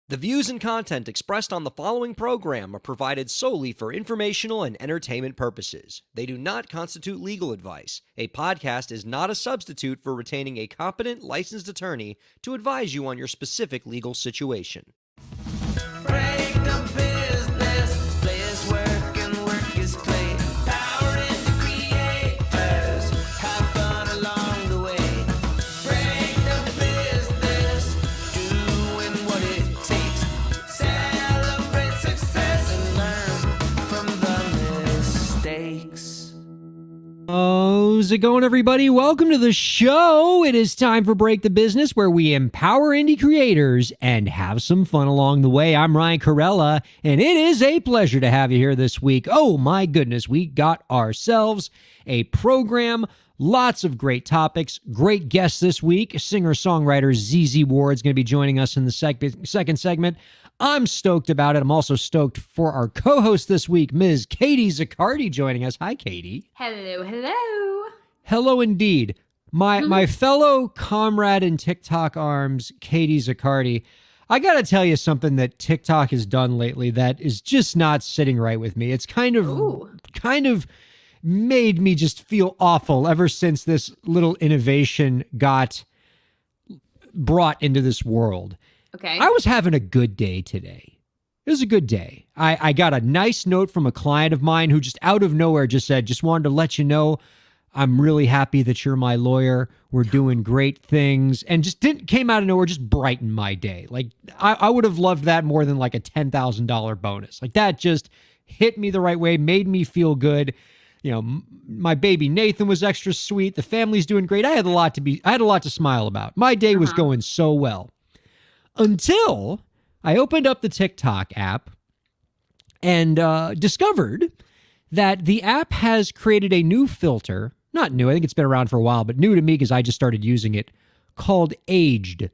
The views and content expressed on the following program are provided solely for informational and entertainment purposes. They do not constitute legal advice. A podcast is not a substitute for retaining a competent, licensed attorney to advise you on your specific legal situation. Break the business, play is work and work is play. Power in the creators, have fun along the way. Break the business, doing what it takes. Celebrate success and learn from the mistakes. How's it going, everybody? Welcome to the show. It is time for Break the Business, where we empower indie creators and have some fun along the way. I'm Ryan Kairalla, and it is a pleasure to have you here this week. Oh my goodness, we got ourselves a program. Lots of great topics. Great guests this week. Singer-songwriter ZZ Ward's going to be joining us in the second segment. I'm stoked about it. I'm also stoked for our co-host this week, Ms. Katie Zaccardi, joining us. Hi, Katie. Hello, hello. Hello, indeed. My fellow comrade in TikTok arms, Katie Zaccardi. I got to tell you something that TikTok has done lately that is just not sitting right with me. It's kind of made me just feel awful ever since this little innovation got brought into this world. Okay. I was having a good day today. It was a good day. I got a nice note from a client of mine who just out of nowhere just said, just wanted to let you know, I'm really happy that you're my lawyer. We're doing great things. And just came out of nowhere, just brightened my day. Like, I would have loved that more than like a $10,000 bonus. Like, that just hit me the right way, made me feel good. You know, my baby Nathan was extra sweet. The family's doing great. I had a lot to smile about. My day was going so well. Until I opened up the TikTok app and discovered that the app has created a new filter. Not new, I think it's been around for a while, but new to me because I just started using it, called Aged.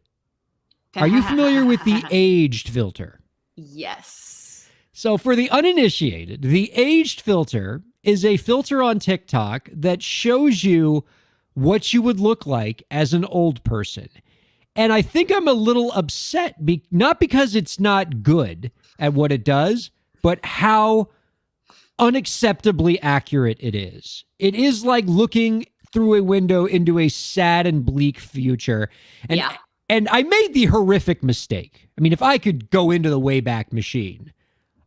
Are you familiar with the Aged filter? Yes. So for the uninitiated, the Aged filter is a filter on TikTok that shows you what you would look like as an old person. And I think I'm a little upset, not because it's not good at what it does, but how unacceptably accurate it is. It is like looking through a window into a sad and bleak future. And I made the horrific mistake. I mean, if I could go into the Wayback Machine,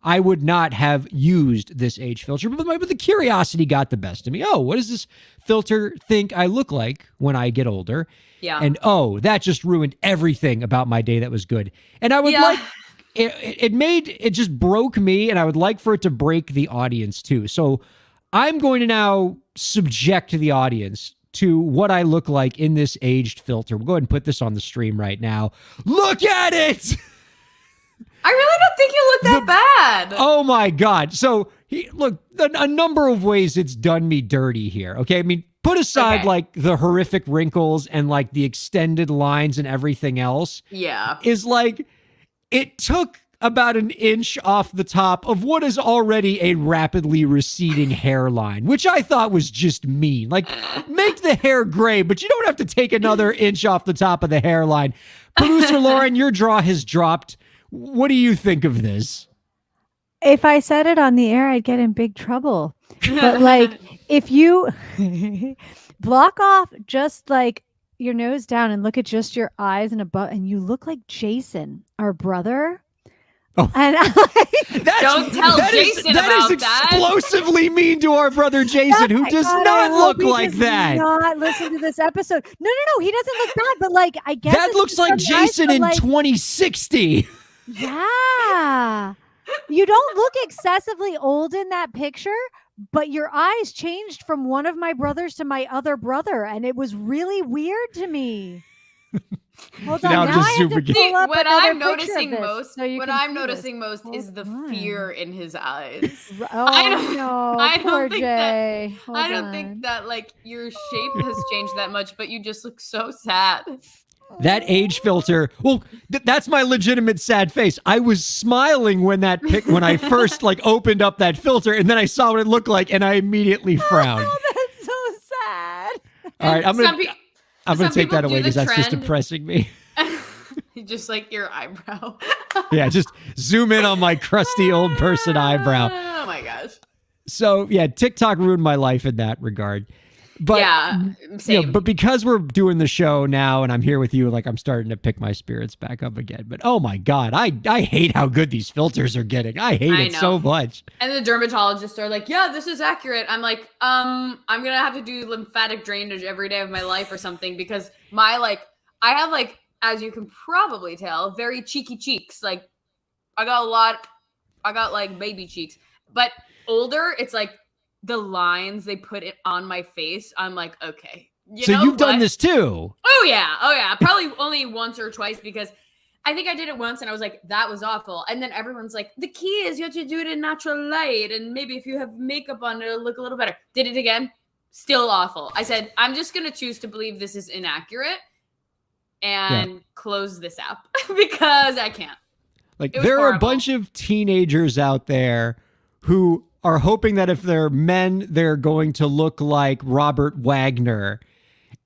I would not have used this age filter, but the curiosity got the best of me. Oh, what does this filter think I look like when I get older? Yeah. And that just ruined everything about my day that was good. And I would like, it just broke me, and I would like for it to break the audience too. So I'm going to now subject the audience to what I look like in this aged filter. We'll go ahead and put this on the stream right now. Look at it! I really don't think you look that bad. Oh my God. So look, a number of ways it's done me dirty here. Okay. I mean, put aside like the horrific wrinkles and like the extended lines and everything else. Yeah. Is like, it took about an inch off the top of what is already a rapidly receding hairline, which I thought was just mean. Like, make the hair gray, but you don't have to take another inch off the top of the hairline. Producer Lauren, your jaw has dropped. What do you think of this? If I said it on the air, I'd get in big trouble. But like, if you block off just like your nose down and look at just your eyes and above, and you look like Jason, our brother. Oh. And don't tell Jason about that. That is explosively mean to our brother Jason, who does not look like that. Not listen to this episode. No. He doesn't look bad, but like, I guess that looks like Jason in 2060. Yeah. You don't look excessively old in that picture, but your eyes changed from one of my brothers to my other brother, and it was really weird to me. Hold on. Now Now just I have zoom to again. pull up What another I'm picture noticing of this most, so you what can I'm see noticing this. most is the Hold fear on. in his eyes. Oh, I don't- no. I don't Poor think Jay. Hold I don't on. think that like your shape has changed that much, but you just look so sad. That age filter. Well, that's my legitimate sad face. I was smiling when when I first like opened up that filter, and then I saw what it looked like, and I immediately frowned. Oh, that's so sad. All right, I'm gonna take people that do away the because that's just trend. depressing me. Just like your eyebrow. Yeah, just zoom in on my crusty old person eyebrow. Oh my gosh. So yeah, TikTok ruined my life in that regard. But yeah, same. but because we're doing the show now and I'm here with you, like I'm starting to pick my spirits back up again. But oh my God, I hate how good these filters are getting. I hate it so much. And the dermatologists are like, yeah, this is accurate. I'm like, I'm going to have to do lymphatic drainage every day of my life or something because I have like, as you can probably tell, very cheeky cheeks. Like I got like baby cheeks, but older, it's like, the lines they put it on my face, I'm like, okay. You've done this too? Oh yeah. Probably only once or twice because I think I did it once and I was like, that was awful. And then everyone's like, the key is you have to do it in natural light. And maybe if you have makeup on, it'll look a little better. Did it again. Still awful. I said, I'm just going to choose to believe this is inaccurate and close this app because I can't. Like there horrible. are a bunch of teenagers out there who are hoping that if they're men, they're going to look like Robert Wagner,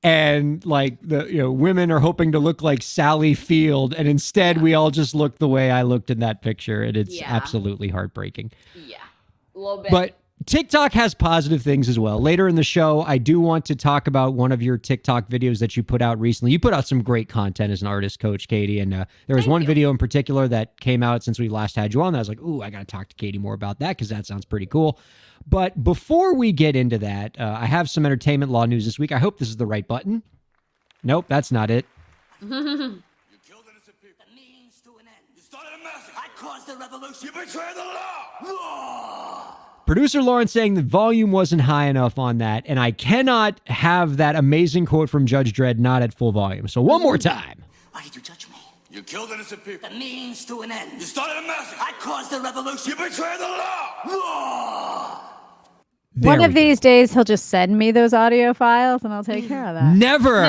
and like women are hoping to look like Sally Field, and instead we all just look the way I looked in that picture, and it's absolutely heartbreaking. Yeah, a little bit. But TikTok has positive things as well. Later in the show, I do want to talk about one of your TikTok videos that you put out recently. You put out some great content as an artist coach, Katie, and there was one video in particular that came out since we last had you on. That I was like, ooh, I got to talk to Katie more about that because that sounds pretty cool. But before we get into that, I have some entertainment law news this week. I hope this is the right button. Nope, that's not it. You killed innocent people. The means to an end. You started a massacre. I caused the revolution. You betrayed the law. Producer Lauren saying the volume wasn't high enough on that, and I cannot have that amazing quote from Judge Dredd not at full volume. So one more time. Why did you judge me? You killed innocent people. The means to an end. You started a massacre. I caused the revolution. You betrayed the law. One of these days, he'll just send me those audio files, and I'll take care of that. Never.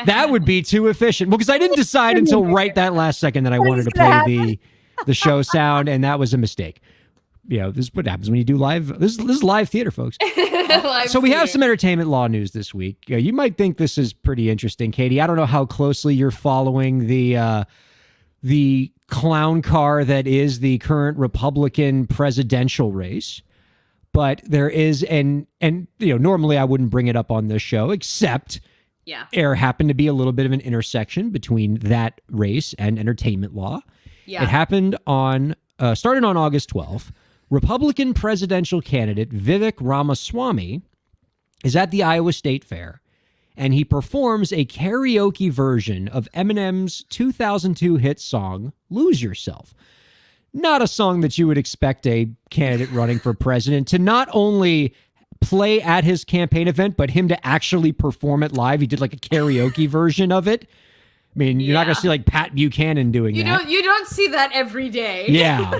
That would be too efficient. Well, because I didn't decide until right that last second that I wanted to play the show sound, and that was a mistake. This is what happens when you do live. This is live theater, folks. So we have some entertainment law news this week. You might think this is pretty interesting, Katie. I don't know how closely you're following the clown car that is the current Republican presidential race, but there is normally I wouldn't bring it up on this show, except there happened to be a little bit of an intersection between that race and entertainment law. Yeah. It happened started on August 12th. Republican presidential candidate Vivek Ramaswamy is at the Iowa State Fair, and he performs a karaoke version of Eminem's 2002 hit song, Lose Yourself. Not a song that you would expect a candidate running for president to not only play at his campaign event, but him to actually perform it live. He did like a karaoke version of it. I mean, you're not going to see like Pat Buchanan doing that. You don't see that every day. Yeah.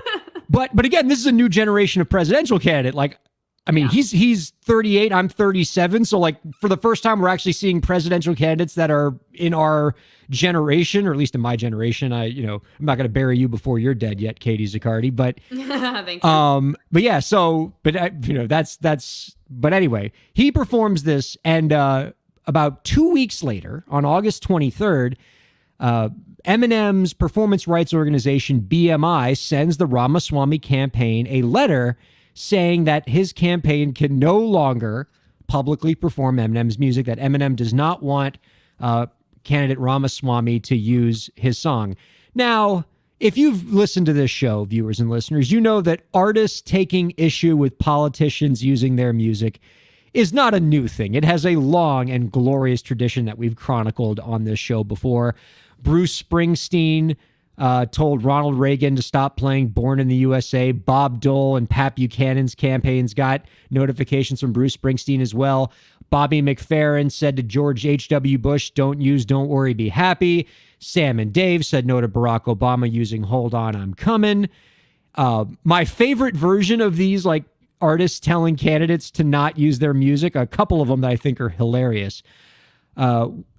But again, this is a new generation of presidential candidate. Like, I mean, he's 38, I'm 37. So like for the first time, we're actually seeing presidential candidates that are in our generation, or at least in my generation. I'm not going to bury you before you're dead yet, Katie Zaccardi, but, thank you. But yeah, but anyway, he performs this, and, about 2 weeks later on August 23rd, Eminem's performance rights organization, BMI, sends the Ramaswamy campaign a letter saying that his campaign can no longer publicly perform Eminem's music, that Eminem does not want candidate Ramaswamy to use his song. Now, if you've listened to this show, viewers and listeners, you know that artists taking issue with politicians using their music is not a new thing. It has a long and glorious tradition that we've chronicled on this show before. Bruce Springsteen told Ronald Reagan to stop playing Born in the USA. Bob Dole and Pat Buchanan's campaigns got notifications from Bruce Springsteen as well. Bobby McFerrin said to George H.W. Bush, don't use, don't worry, be happy. Sam and Dave said no to Barack Obama using Hold On, I'm Coming. My favorite version of these, like, artists telling candidates to not use their music, a couple of them that I think are hilarious. Dropkick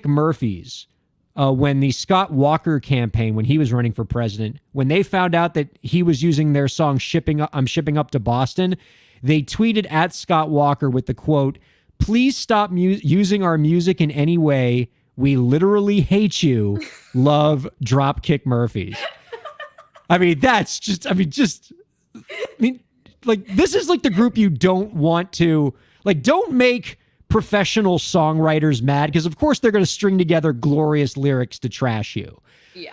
Murphys, when the Scott Walker campaign, when he was running for president, when they found out that he was using their song I'm Shipping Up to Boston, they tweeted at Scott Walker with the quote, please stop using our music in any way We literally hate you. Love, Dropkick Murphys. I mean, that's just, like, this is like the group you don't want to, like, don't make professional songwriters mad, because of course they're going to string together glorious lyrics to trash you. Yeah.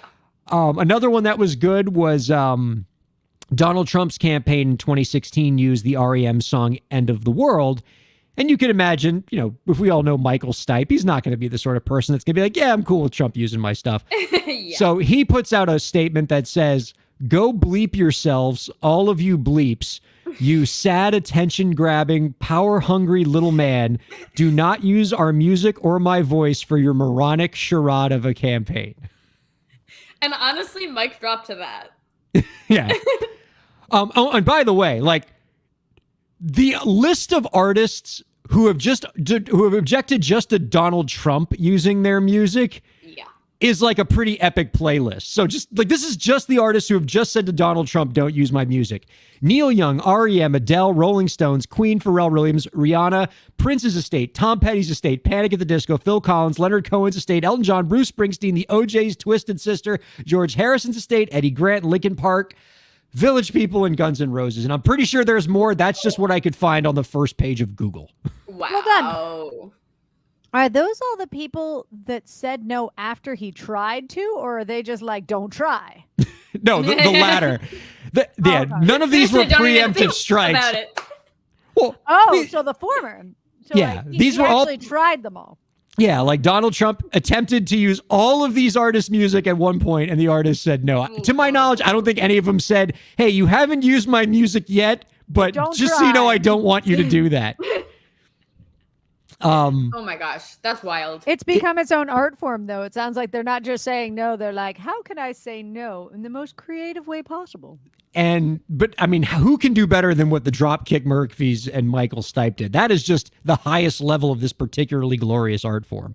Another one that was good was Donald Trump's campaign in 2016 used the REM song End of the World. And you can imagine, you know, if we all know Michael Stipe, he's not going to be the sort of person that's going to be like, yeah, I'm cool with Trump using my stuff. Yeah. So he puts out a statement that says, go bleep yourselves, all of you bleeps, you sad, attention-grabbing, power-hungry little man. Do not use our music or my voice for your moronic charade of a campaign. And honestly, Mike dropped to that. Yeah. Oh, and by the way, like, the list of artists who have objected just to Donald Trump using their music is like a pretty epic playlist. So just like, this is just the artists who have just said to Donald Trump, don't use my music. Neil Young, REM, Adele, Rolling Stones, Queen, Pharrell Williams, Rihanna, Prince's estate, Tom Petty's estate, Panic at the Disco, Phil Collins, Leonard Cohen's estate, Elton John, Bruce Springsteen, the OJ's Twisted Sister, George Harrison's estate, Eddie Grant, Linkin Park, Village People, and Guns N' Roses. And I'm pretty sure there's more. That's just what I could find on the first page of Google. Wow. Well done. Are those all the people that said no after he tried to, or are they just like, don't try? No, the latter. Yeah, none of these were preemptive strikes. About it. Well, So the former. So yeah, like, these he were all- actually tried them all. yeah, like Donald Trump attempted to use all of these artists' music at one point, and the artist said no. To my knowledge, I don't think any of them said, hey, you haven't used my music yet, but Don't just so you know, try. I don't want you to do that. Oh my gosh, that's wild. It's become its own art form, though. It sounds like they're not just saying no. They're like, how can I say no in the most creative way possible? But I mean, who can do better than what the Dropkick Murphys and Michael Stipe did? That is just the highest level of this particularly glorious art form.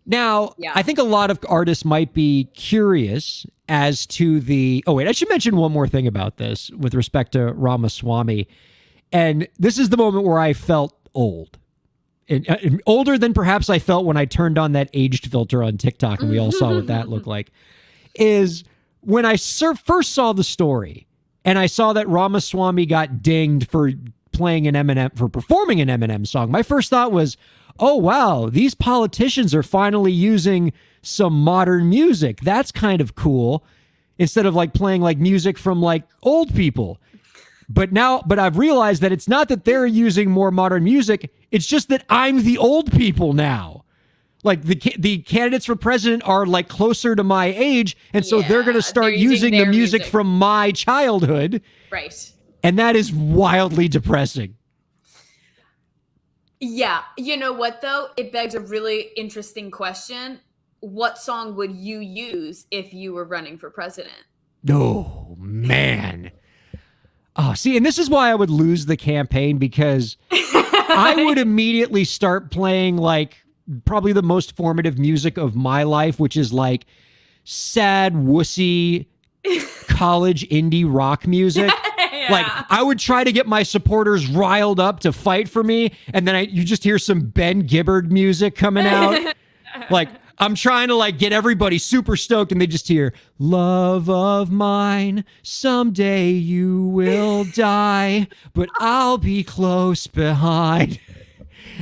Now, Yeah. I think a lot of artists might be curious as to I should mention one more thing about this with respect to Ramaswamy. And this is the moment where I felt old. And older than perhaps I felt when I turned on that aged filter on TikTok and we all saw what that looked like, is when I first saw the story and I saw that Ramaswamy got dinged for performing an Eminem song. My first thought was, oh, wow, these politicians are finally using some modern music. That's kind of cool. Instead of like playing like music from like old people. But I've realized that it's not that they're using more modern music. It's just that I'm the old people now. Like the candidates for president are like closer to my age. And so they're going to start they're using using the their music music. from my childhood. Right. And that is wildly depressing. Yeah. You know what, though? It begs a really interesting question. What song would you use if you were running for president? Oh, man. Oh, see, and this is why I would lose the campaign, because I would immediately start playing like probably the most formative music of my life, which is like sad, wussy college indie rock music. Yeah. Like I would try to get my supporters riled up to fight for me, and then you just hear some Ben Gibbard music coming out. Like I'm trying to like get everybody super stoked, and they just hear "Love of mine, someday you will die, but I'll be close behind."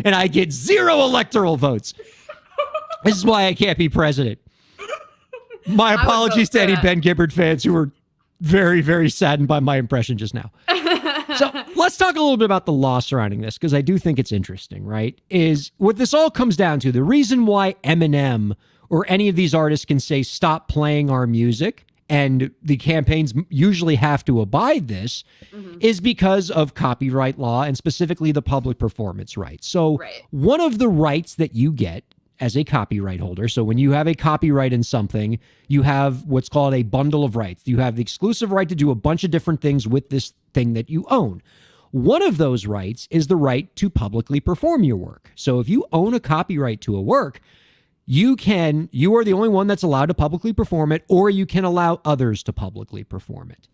And I get 0 electoral votes. This is why I can't be president. My apologies to any Ben Gibbard fans who were very, very saddened by my impression just now. So let's talk a little bit about the law surrounding this, because I do think it's interesting, right? Is what this all comes down to. The reason why Eminem or any of these artists can say, stop playing our music, and the campaigns usually have to abide this, is because of copyright law and specifically the public performance rights. So one of the rights that you get as a copyright holder, so when you have a copyright in something, you have what's called a bundle of rights. You have the exclusive right to do a bunch of different things with this thing that you own. One of those rights is the right to publicly perform your work. So if you own a copyright to a work, you are the only one that's allowed to publicly perform it, or you can allow others to publicly perform it.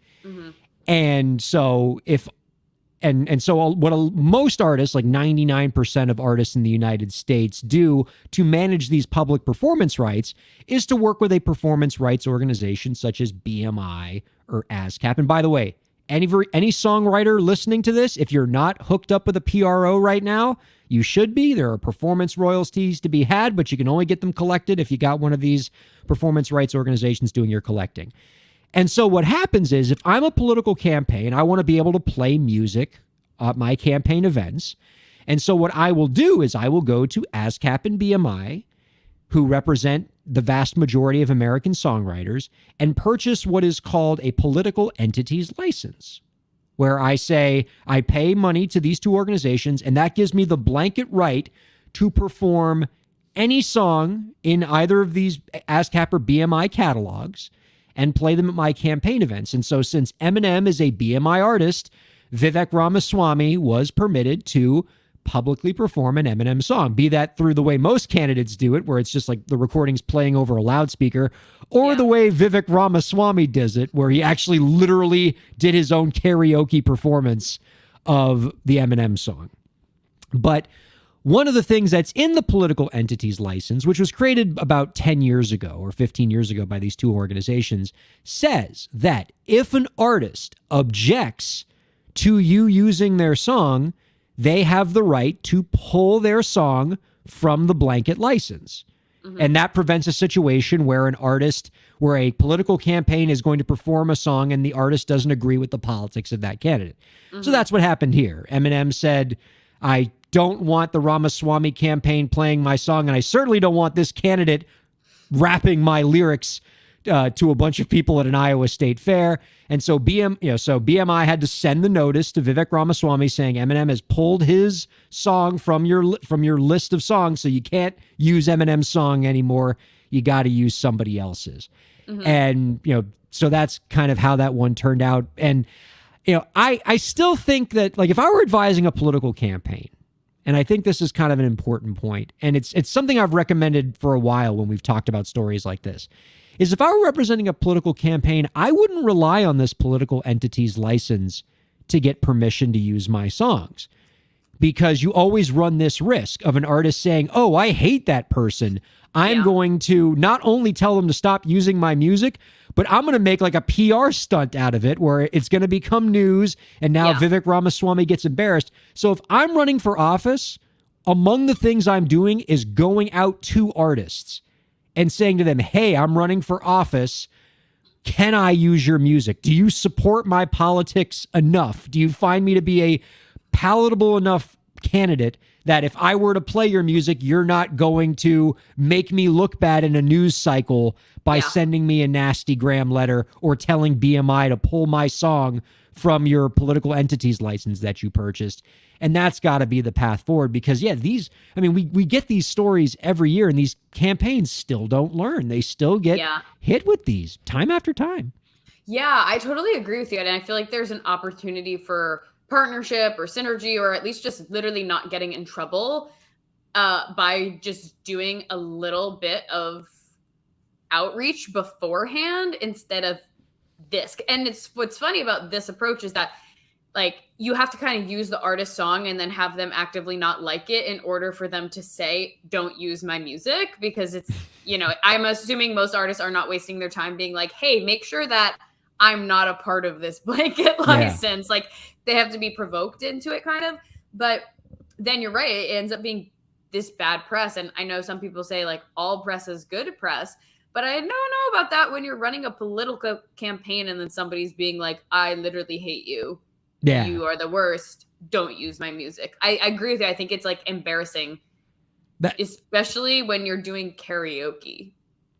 And so if And so most artists, like 99% of artists in the United States, do to manage these public performance rights is to work with a performance rights organization such as BMI or ASCAP. And by the way, any songwriter listening to this, if you're not hooked up with a PRO right now, you should be. There are performance royalties to be had, but you can only get them collected if you got one of these performance rights organizations doing your collecting. And so what happens is, if I'm a political campaign, I want to be able to play music at my campaign events. And so what I will do is I will go to ASCAP and BMI, who represent the vast majority of American songwriters, and purchase what is called a political entities license, where I say I pay money to these two organizations, and that gives me the blanket right to perform any song in either of these ASCAP or BMI catalogs and play them at my campaign events. And so since Eminem is a BMI artist, Vivek Ramaswamy was permitted to publicly perform an Eminem song, be that through the way most candidates do it, where it's just like the recording's playing over a loudspeaker, or the way Vivek Ramaswamy does it, where he actually literally did his own karaoke performance of the Eminem song. But one of the things that's in the political entities license, which was created about 10 years ago or 15 years ago by these two organizations, says that if an artist objects to you using their song, they have the right to pull their song from the blanket license. And that prevents a situation where where a political campaign is going to perform a song and the artist doesn't agree with the politics of that candidate. So that's what happened here. Eminem said, I don't want the Ramaswamy campaign playing my song, and I certainly don't want this candidate rapping my lyrics to a bunch of people at an Iowa State fair. And so BMI had to send the notice to Vivek Ramaswamy saying Eminem has pulled his song from your list of songs, so you can't use Eminem's song anymore. You got to use somebody else's. And so that's kind of how that one turned out. And I still think that, like, if I were advising a political campaign, and I think this is kind of an important point, and it's something I've recommended for a while when we've talked about stories like this, is if I were representing a political campaign, I wouldn't rely on this political entity's license to get permission to use my songs, because you always run this risk of an artist saying, oh, I hate that person. I'm going to not only tell them to stop using my music, but I'm going to make like a PR stunt out of it where it's going to become news. And now Vivek Ramaswamy gets embarrassed. So if I'm running for office, among the things I'm doing is going out to artists and saying to them, hey, I'm running for office. Can I use your music? Do you support my politics enough? Do you find me to be a palatable enough candidate that if I were to play your music, you're not going to make me look bad in a news cycle by sending me a nasty gram letter or telling BMI to pull my song from your political entities license that you purchased? And that's got to be the path forward, because we get these stories every year, and these campaigns still don't learn. They still get hit with these time after time. Yeah, I totally agree with you. And I feel like there's an opportunity for partnership or synergy, or at least just literally not getting in trouble by just doing a little bit of outreach beforehand instead of this. And what's funny about this approach is that, like, you have to kind of use the artist's song and then have them actively not like it in order for them to say, don't use my music, because it's, I'm assuming most artists are not wasting their time being like, hey, make sure that I'm not a part of this blanket license. Like, they have to be provoked into it, kind of. But then you're right, it ends up being this bad press. And I know some people say, like, all press is good press, but I don't know about that when you're running a political campaign and then somebody's being like, I literally hate you. Yeah. You are the worst. Don't use my music. I agree with you. I think it's like embarrassing, especially when you're doing karaoke.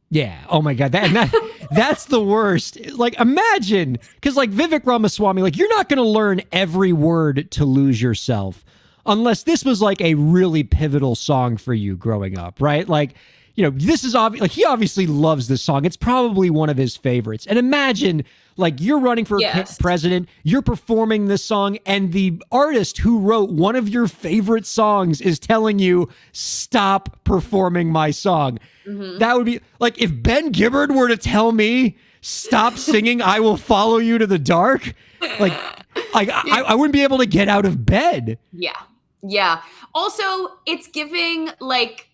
Yeah. Oh my God. That's the worst. Like, imagine, because like Vivek Ramaswamy, like, you're not going to learn every word to lose yourself unless this was like a really pivotal song for you growing up, right? Like, this is obvious. Like, he obviously loves this song. It's probably one of his favorites. And imagine, like, you're running for president, you're performing this song, and the artist who wrote one of your favorite songs is telling you, stop performing my song. That would be like if Ben Gibbard were to tell me, stop singing I Will Follow You to the Dark. Like, Like I wouldn't be able to get out of bed. Yeah. Yeah. Also, it's giving like,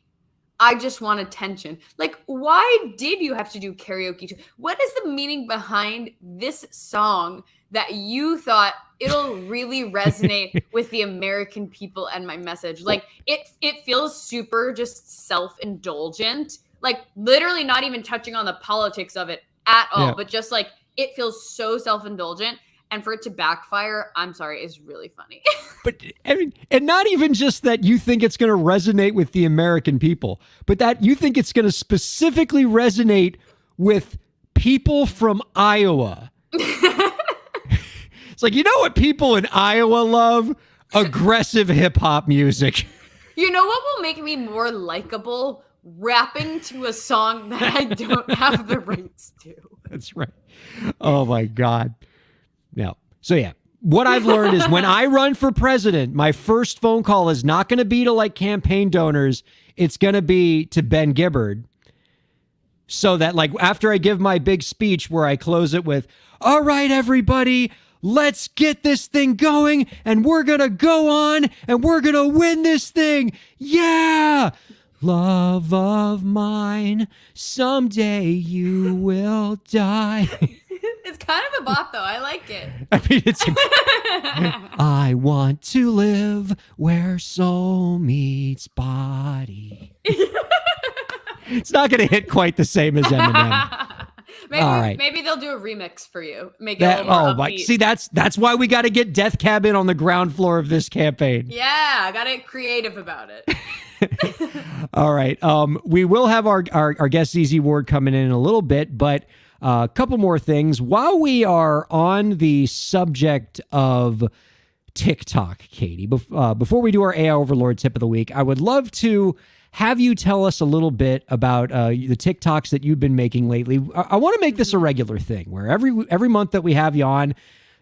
I just want attention. Like, why did you have to do karaoke too? What is the meaning behind this song that you thought it'll really resonate with the American people and my message? Like, it feels super just self-indulgent. Like, literally not even touching on the politics of it at all, but just like, it feels so self-indulgent. And for it to backfire, I'm sorry, is really funny. But I mean, and not even just that you think it's going to resonate with the American people, but that you think it's going to specifically resonate with people from Iowa. It's like, you know what people in Iowa love? Aggressive hip hop music. You know what will make me more likable? Rapping to a song that I don't have the rights to. That's right. Oh my God. No. So yeah, what I've learned is when I run for president, my first phone call is not going to be to like campaign donors. It's going to be to Ben Gibbard. So that like after I give my big speech where I close it with, all right, everybody, let's get this thing going and we're going to go on and we're going to win this thing. Yeah. Love of mine, someday you will die. It's kind of a bop, though. I like it. I mean, I want to live where soul meets body. It's not going to hit quite the same as Eminem. Maybe they'll do a remix for you. Make it a little more upbeat. See, that's why we got to get Death Cab on the ground floor of this campaign. Yeah, I got to get creative about it. All right. We will have our guest ZZ Ward coming in a little bit, but a couple more things. While we are on the subject of TikTok, Katie, before we do our AI Overlord tip of the week, I would love to have you tell us a little bit about the TikToks that you've been making lately. I want to make this a regular thing where every month that we have you on,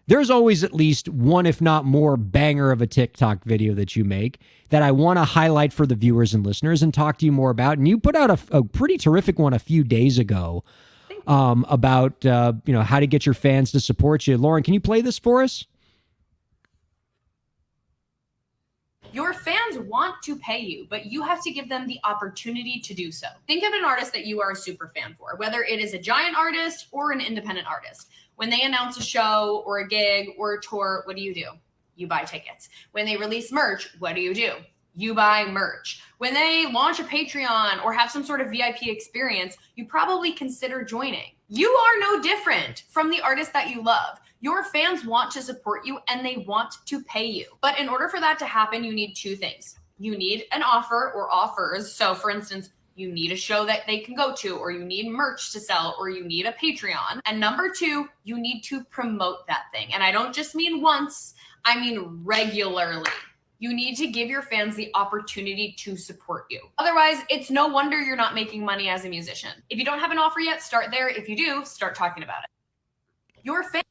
there's always at least one, if not more, banger of a TikTok video that you make that I want to highlight for the viewers and listeners and talk to you more about. And you put out a pretty terrific one a few days ago about how to get your fans to support you. Lauren, can you play this for us? Your fans want to pay you, but you have to give them the opportunity to do so. Think of an artist that you are a super fan for, whether it is a giant artist or an independent artist. When they announce a show or a gig or a tour, what do? You buy tickets. When they release merch, what do? You buy merch. When they launch a Patreon or have some sort of VIP experience, you probably consider joining. You are no different from the artist that you love. Your fans want to support you and they want to pay you. But in order for that to happen, you need two things. You need an offer or offers. So for instance, you need a show that they can go to, or you need merch to sell, or you need a Patreon. And number two, you need to promote that thing. And I don't just mean once, I mean regularly. You need to give your fans the opportunity to support you. Otherwise, it's no wonder you're not making money as a musician. If you don't have an offer yet, start there. If you do, start talking about it. Your fans.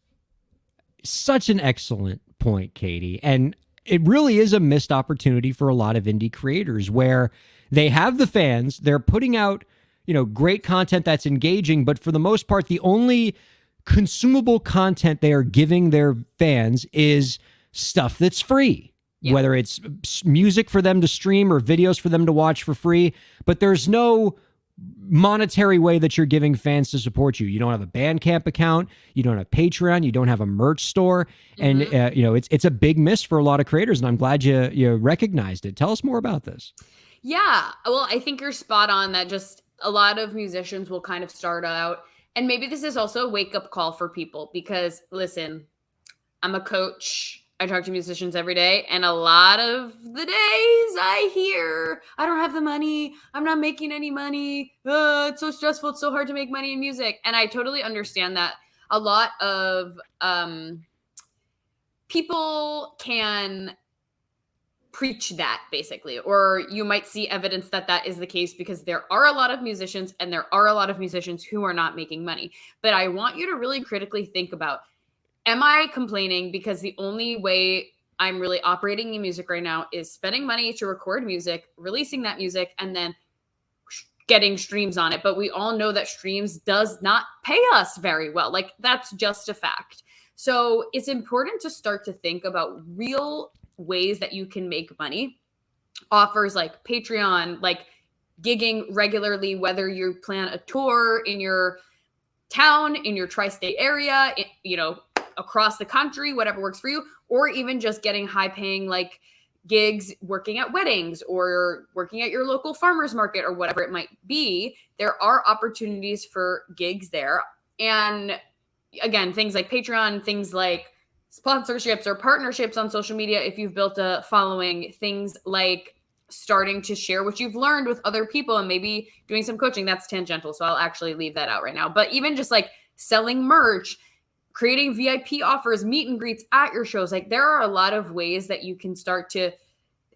Such an excellent point, Katie. And it really is a missed opportunity for a lot of indie creators where they have the fans, they're putting out, great content that's engaging, but for the most part, the only consumable content they are giving their fans is stuff that's free. Yeah. Whether it's music for them to stream or videos for them to watch for free, but there's no monetary way that you're giving fans to support you. You don't have a Bandcamp account, you don't have Patreon, you don't have a merch store, and it's a big miss for a lot of creators. And I'm glad you recognized it. Tell us more about this. Yeah, well, I think you're spot on that just a lot of musicians will kind of start out, and maybe this is also a wake-up call for people because, listen, I'm a coach. I talk to musicians every day, and a lot of the days I hear, I don't have the money, I'm not making any money, it's so stressful, it's so hard to make money in music. And I totally understand that. A lot of people can preach that, basically, or you might see evidence that that is the case because there are a lot of musicians and there are a lot of musicians who are not making money. But I want you to really critically think about, am I complaining because the only way I'm really operating in music right now is spending money to record music, releasing that music, and then getting streams on it? But we all know that streams does not pay us very well. Like, that's just a fact. So it's important to start to think about real ways that you can make money. Offers like Patreon, like gigging regularly, whether you plan a tour in your town, in your tri-state area, across the country, whatever works for you, or even just getting high paying like gigs working at weddings or working at your local farmers market or whatever it might be. There are opportunities for gigs there. And again, things like Patreon, things like sponsorships or partnerships on social media, if you've built a following, things like starting to share what you've learned with other people and maybe doing some coaching. That's tangential, so I'll actually leave that out right now. But even just like selling merch, creating VIP offers, meet and greets at your shows, like there are a lot of ways that you can start to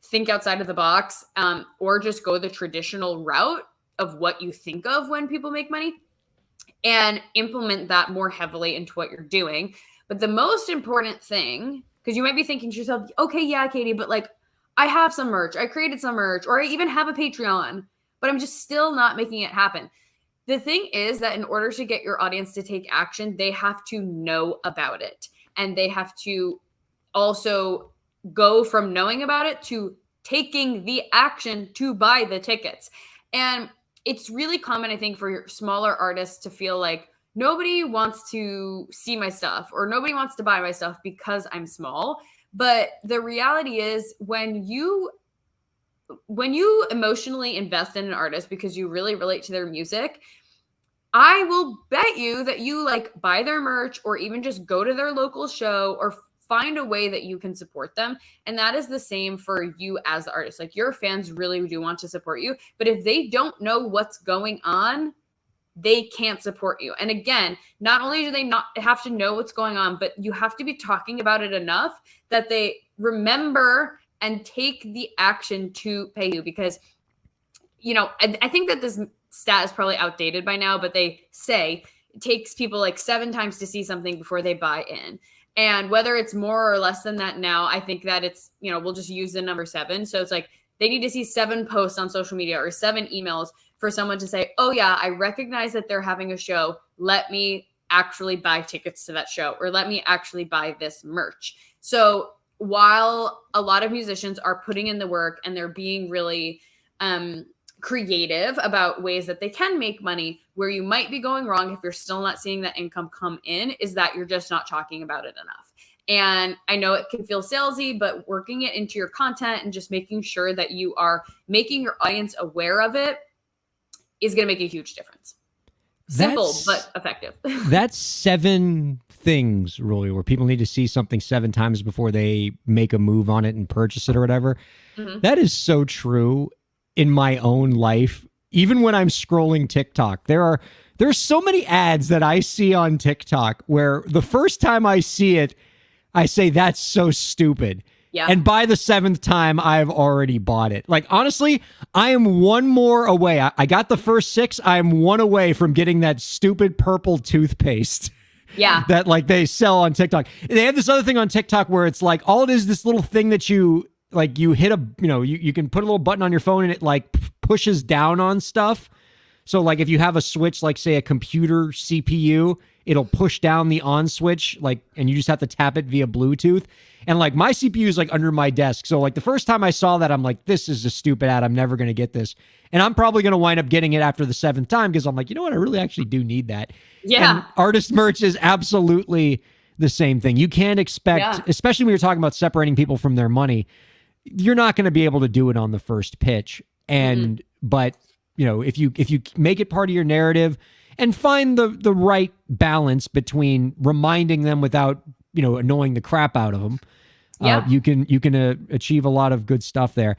think outside of the box, or just go the traditional route of what you think of when people make money and implement that more heavily into what you're doing. But the most important thing, because you might be thinking to yourself, okay, yeah, Katie, but like I have some merch, I created some merch, or I even have a Patreon, but I'm just still not making it happen. The thing is that in order to get your audience to take action, they have to know about it. And they have to also go from knowing about it to taking the action to buy the tickets. And it's really common, I think, for your smaller artists to feel like nobody wants to see my stuff or nobody wants to buy my stuff because I'm small. But the reality is when you emotionally invest in an artist because you really relate to their music, I will bet you that you like buy their merch or even just go to their local show or find a way that you can support them. And that is the same for you as the artist. Like your fans really do want to support you, but if they don't know what's going on, they can't support you. And again, not only do they not have to know what's going on, but you have to be talking about it enough that they remember and take the action to pay you. Because, I think that this stat is probably outdated by now, but they say it takes people like 7 times to see something before they buy in. And whether it's more or less than that now, I think that it's, we'll just use the number 7. So it's like they need to see 7 posts on social media or 7 emails for someone to say, oh yeah, I recognize that they're having a show. Let me actually buy tickets to that show, or let me actually buy this merch. So while a lot of musicians are putting in the work and they're being really creative about ways that they can make money, where you might be going wrong if you're still not seeing that income come in is that you're just not talking about it enough. And I know it can feel salesy, but working it into your content and just making sure that you are making your audience aware of it is going to make a huge difference. Simple, but effective. That's 7 things, really, where people need to see something 7 times before they make a move on it and purchase it or whatever. Mm-hmm. That is so true in my own life. Even when I'm scrolling TikTok, there's so many ads that I see on TikTok where the first time I see it, I say, that's so stupid. Yeah. And by the 7th time, I've already bought it. Like, honestly, I am 1 more away. I got the first 6. I am 1 away from getting that stupid purple toothpaste. Yeah. That like they sell on TikTok. They have this other thing on TikTok where it's like, all it is this little thing that you hit you can put a little button on your phone and it like pushes down on stuff. So like if you have a switch, like say a computer CPU, it'll push down the on switch, like, and you just have to tap it via Bluetooth. And like my CPU is like under my desk. So like the first time I saw that, I'm like, this is a stupid ad. I'm never going to get this. And I'm probably going to wind up getting it after the 7th time because I'm like, you know what? I really actually do need that. Yeah. And artist merch is absolutely the same thing. You can't expect, especially when you're talking about separating people from their money, you're not going to be able to do it on the first pitch. And, but if you make it part of your narrative and find the right balance between reminding them without, annoying the crap out of them, you can achieve a lot of good stuff there.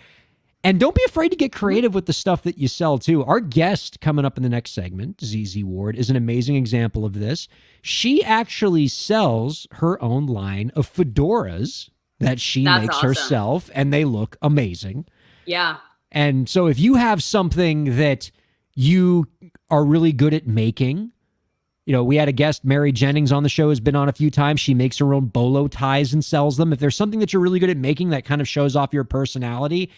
And don't be afraid to get creative with the stuff that you sell too. Our guest coming up in the next segment, ZZ Ward, is an amazing example of this. She actually sells her own line of fedoras that she makes herself, and they look amazing. Yeah. And so if you have something that you are really good at making, we had a guest, Mary Jennings, on the show, has been on a few times. She makes her own bolo ties and sells them. If there's something that you're really good at making that kind of shows off your personality,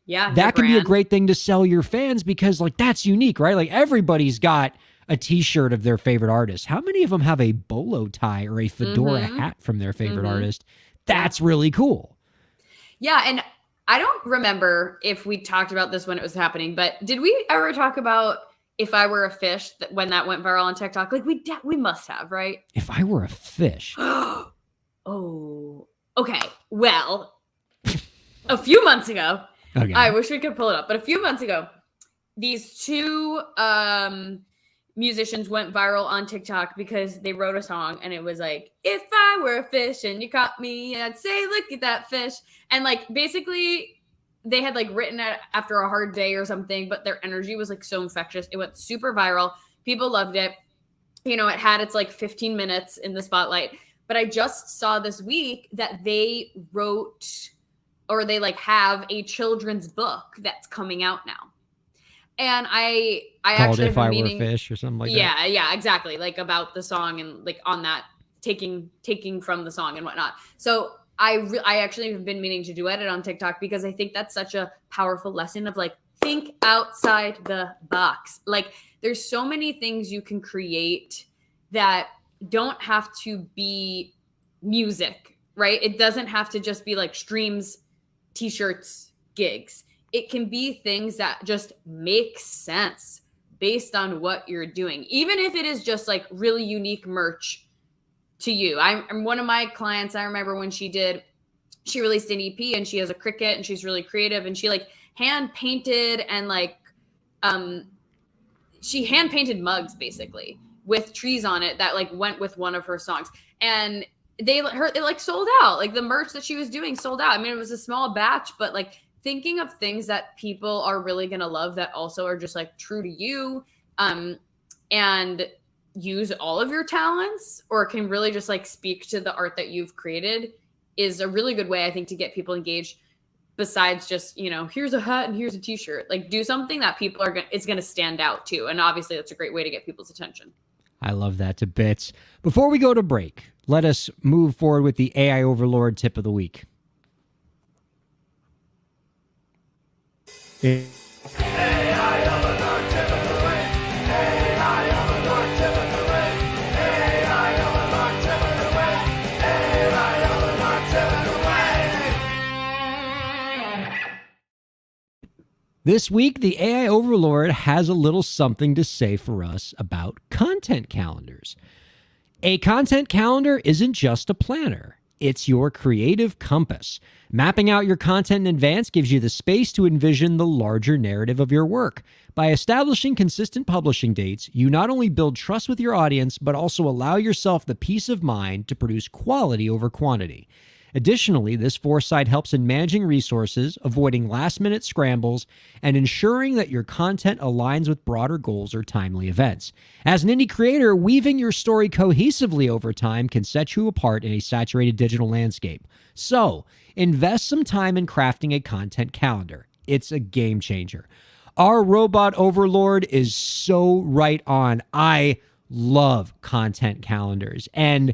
that can be a great thing to sell your fans because like that's unique, right? Like everybody's got a t-shirt of their favorite artist. How many of them have a bolo tie or a fedora hat from their favorite artist? That's really cool. Yeah, and I don't remember if we talked about this when it was happening, but did we ever talk about If I Were a Fish when that went viral on TikTok? Like we must have, right? If I Were a Fish. Oh, okay. Well, a few months ago, Okay. I wish we could pull it up, but a few months ago, these two musicians went viral on TikTok because they wrote a song and it was like, if I were a fish and you caught me, I'd say, look at that fish. And like basically they had like written it after a hard day or something, but their energy was like so infectious. It went super viral. People loved it. You know, it had its like 15 minutes in the spotlight. But I just saw this week that they wrote, or they like have a children's book that's coming out now. And I Called actually If have I been Were a meaning, Fish or something like that. yeah, exactly. Like about the song and like on that taking from the song and whatnot. So I actually have been meaning to duet it on TikTok because I think that's such a powerful lesson of like, think outside the box. Like there's so many things you can create that don't have to be music, right? It doesn't have to just be like streams, t-shirts, gigs. It can be things that just make sense based on what you're doing. Even if it is just like really unique merch to you. I'm one of my clients, I remember when she released an EP and she has a Cricut and she's really creative and she like hand painted and like, she hand painted mugs basically with trees on it that like went with one of her songs. And it like sold out. Like the merch that she was doing sold out. I mean, it was a small batch, but like thinking of things that people are really going to love that also are just like true to you, and use all of your talents or can really just like speak to the art that you've created is a really good way, I think, to get people engaged besides just, you know, here's a hat and here's a t-shirt. Like do something that people are it's going to stand out to. And obviously that's a great way to get people's attention. I love that to bits. Before we go to break, let us move forward with the AI Overlord tip of the week. This week, the AI Overlord has a little something to say for us about content calendars. A content calendar isn't just a planner. It's your creative compass. Mapping out your content in advance gives you the space to envision the larger narrative of your work. By establishing consistent publishing dates, you not only build trust with your audience, but also allow yourself the peace of mind to produce quality over quantity. Additionally, this foresight helps in managing resources, avoiding last-minute scrambles, and ensuring that your content aligns with broader goals or timely events. As an indie creator, weaving your story cohesively over time can set you apart in a saturated digital landscape. So, invest some time in crafting a content calendar. It's a game changer. Our robot overlord is so right on. I love content calendars, and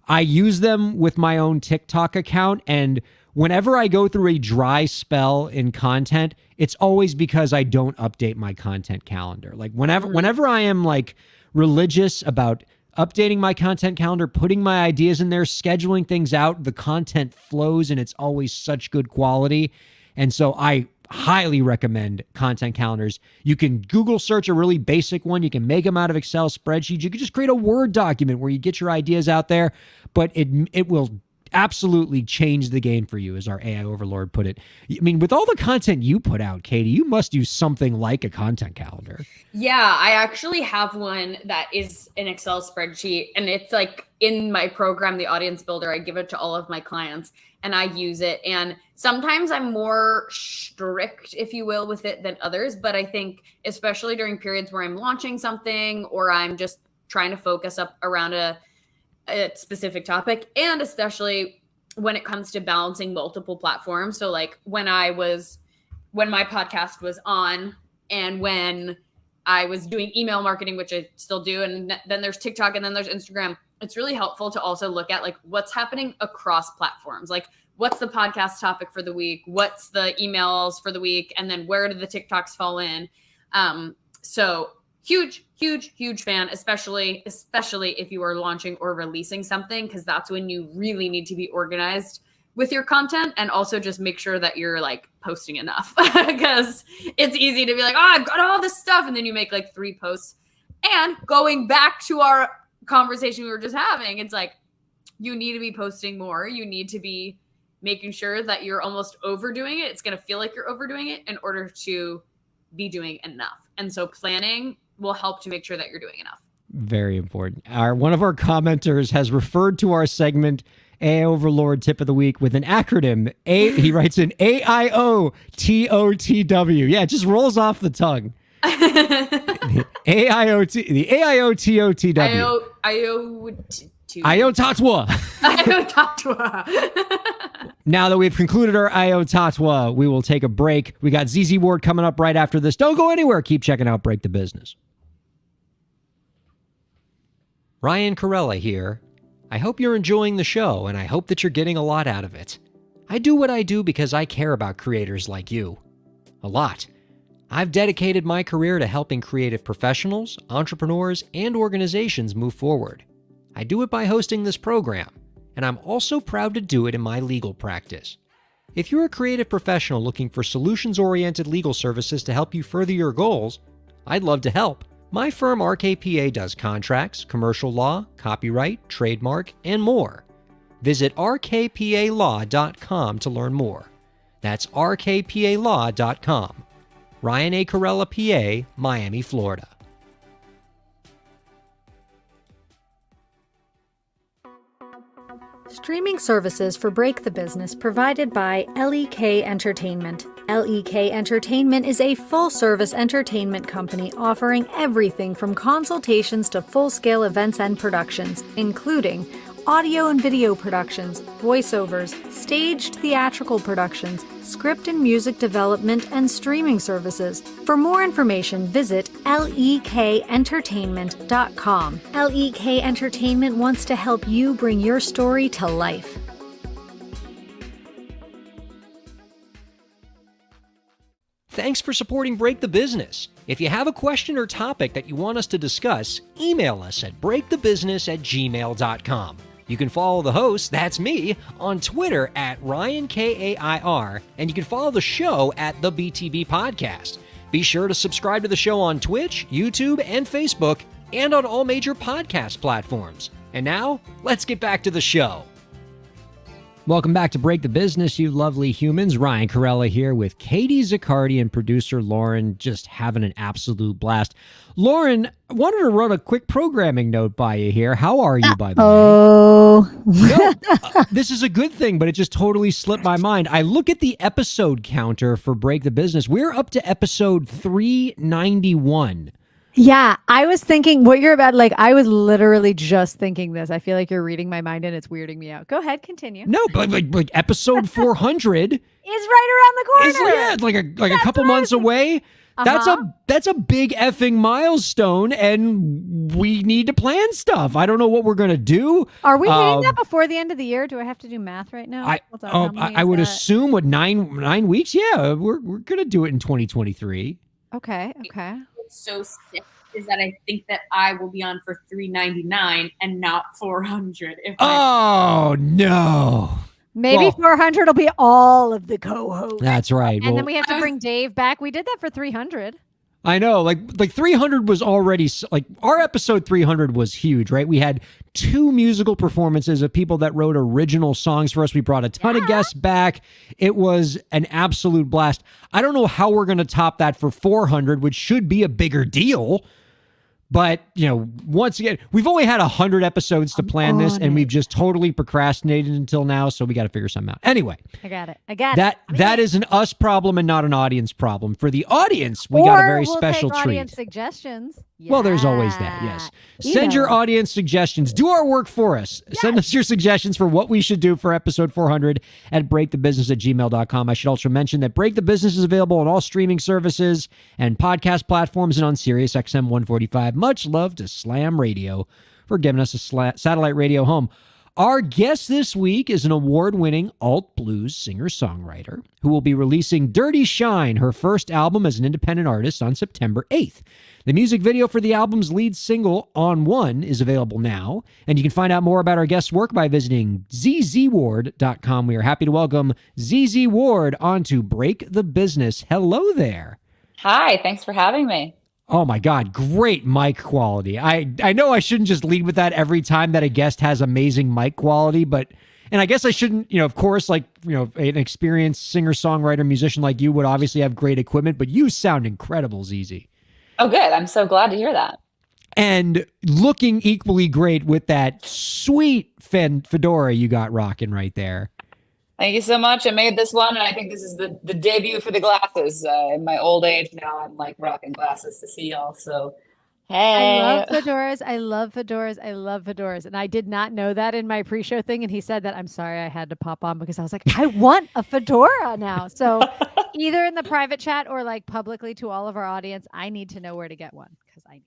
I use them with my own TikTok account, and whenever I go through a dry spell in content, it's always because I don't update my content calendar. Like whenever I am like religious about updating my content calendar, putting my ideas in there, scheduling things out, the content flows and it's always such good quality. And so I highly recommend content calendars. You can Google search a really basic one. You can make them out of Excel spreadsheets. You can just create a Word document where you get your ideas out there, but it will absolutely change the game for you, as our AI Overlord put it. I mean, with all the content you put out, Katie, you must use something like a content calendar. Yeah, I actually have one that is an Excel spreadsheet, and it's like in my program, the Audience Builder. I give it to all of my clients and I use it. And sometimes I'm more strict, if you will, with it than others. But I think especially during periods where I'm launching something or I'm just trying to focus up around a specific topic, and especially when it comes to balancing multiple platforms. So like when my podcast was on and when I was doing email marketing, which I still do, and then there's TikTok and then there's Instagram, it's really helpful to also look at like what's happening across platforms. Like what's the podcast topic for the week? What's the emails for the week? And then where do the TikToks fall in? So huge fan, especially if you are launching or releasing something, because that's when you really need to be organized with your content, and also just make sure that you're like posting enough, because it's easy to be like, oh, I've got all this stuff, and then you make like 3 posts. And going back to our conversation we were just having, it's like you need to be posting more. You need to be making sure that you're almost overdoing it. It's going to feel like you're overdoing it in order to be doing enough. And so planning will help to make sure that you're doing enough. Very important. One of our commenters has referred to our segment AI Overlord Tip of the Week with an acronym. He writes in AIOTOTW. Yeah, it just rolls off the tongue. The AIOTOTW. IOTATWA. Now that we've concluded our IOTATWA, we will take a break. We got ZZ Ward coming up right after this. Don't go anywhere. Keep checking out Break the Business. Ryan Kairalla here. I hope you're enjoying the show, and I hope that you're getting a lot out of it. I do what I do because I care about creators like you. A lot. I've dedicated my career to helping creative professionals, entrepreneurs, and organizations move forward. I do it by hosting this program, and I'm also proud to do it in my legal practice. If you're a creative professional looking for solutions-oriented legal services to help you further your goals, I'd love to help. My firm RKPA does contracts, commercial law, copyright, trademark, and more. Visit rkpalaw.com to learn more. That's rkpalaw.com. Ryan A. Kairalla, PA, Miami, Florida. Streaming services for Break the Business provided by LEK Entertainment. LEK Entertainment is a full-service entertainment company offering everything from consultations to full-scale events and productions, including audio and video productions, voiceovers, staged theatrical productions, script and music development, and streaming services. For more information, visit lekentertainment.com. LEK Entertainment wants to help you bring your story to life. Thanks for supporting Break the Business. If you have a question or topic that you want us to discuss, email us at breakthebusiness@gmail.com. You can follow the host, that's me, on Twitter at Ryan Kair, and you can follow the show at the BTB Podcast. Be sure to subscribe to the show on Twitch, YouTube, and Facebook, and on all major podcast platforms. And now, let's get back to the show. Welcome back to Break the Business, you lovely humans. Ryan Kairalla here with Katie Zaccardi and producer Lauren, just having an absolute blast. Lauren, I wanted to run a quick programming note by you here. How are you, by the way? Oh. This is a good thing, but it just totally slipped my mind. I look at the episode counter for Break the Business. We're up to episode 391. Yeah, I was thinking what you're about. Like, I was literally just thinking this. I feel like you're reading my mind and it's weirding me out. Go ahead, continue. No, but like episode 400 is right around the corner. Like a couple months away. That's a big effing milestone, and we need to plan stuff. I don't know what we're gonna do. Are we hitting that before the end of the year? Do I have to do math right now? I would assume what 9 weeks. Yeah, we're gonna do it in 2023. Okay. So sick is that I think that I will be on for $3.99 and not $400. Oh no! Maybe 400 will be all of the co-hosts. That's right. And then we have to bring Dave back. We did that for 300. I know, like 300 was already, like, our episode 300 was huge, right? We had 2 musical performances of people that wrote original songs for us. We brought a ton of guests back. It was an absolute blast. I don't know how we're going to top that for 400, which should be a bigger deal. But, you know, once again, we've only had 100 episodes to plan this, and we've just totally procrastinated until now, so we got to figure something out. Anyway. I got it. That is an us problem and not an audience problem. For the audience, we got a very special treat. Audience suggestions. Yeah. Well, there's always that, yes. Send your audience suggestions. Do our work for us. Yes. Send us your suggestions for what we should do for episode 400 at breakthebusiness@gmail.com. I should also mention that Break the Business is available on all streaming services and podcast platforms and on Sirius XM 145. Much love to Slam Radio for giving us a satellite radio home. Our guest this week is an award-winning alt blues singer-songwriter who will be releasing Dirty Shine, her first album as an independent artist, on September 8th. The music video for the album's lead single, On One, is available now, and you can find out more about our guest's work by visiting zzward.com. We are happy to welcome ZZ Ward onto Break the Business. Hello there. Hi, thanks for having me. Oh my God, great mic quality. I know I shouldn't just lead with that every time that a guest has amazing mic quality, and I guess I shouldn't, of course, like, an experienced singer-songwriter, musician like you would obviously have great equipment, but you sound incredible, ZZ. Oh, good. I'm so glad to hear that. And looking equally great with that sweet fedora you got rocking right there. Thank you so much. I made this one, and I think this is the debut for the glasses. In my old age now, I'm like rocking glasses to see y'all. So, hey. I love fedoras. I love fedoras. I love fedoras. And I did not know that in my pre-show thing. And he said that. I'm sorry I had to pop on because I was like, I want a fedora now. So either in the private chat or like publicly to all of our audience, I need to know where to get one because I need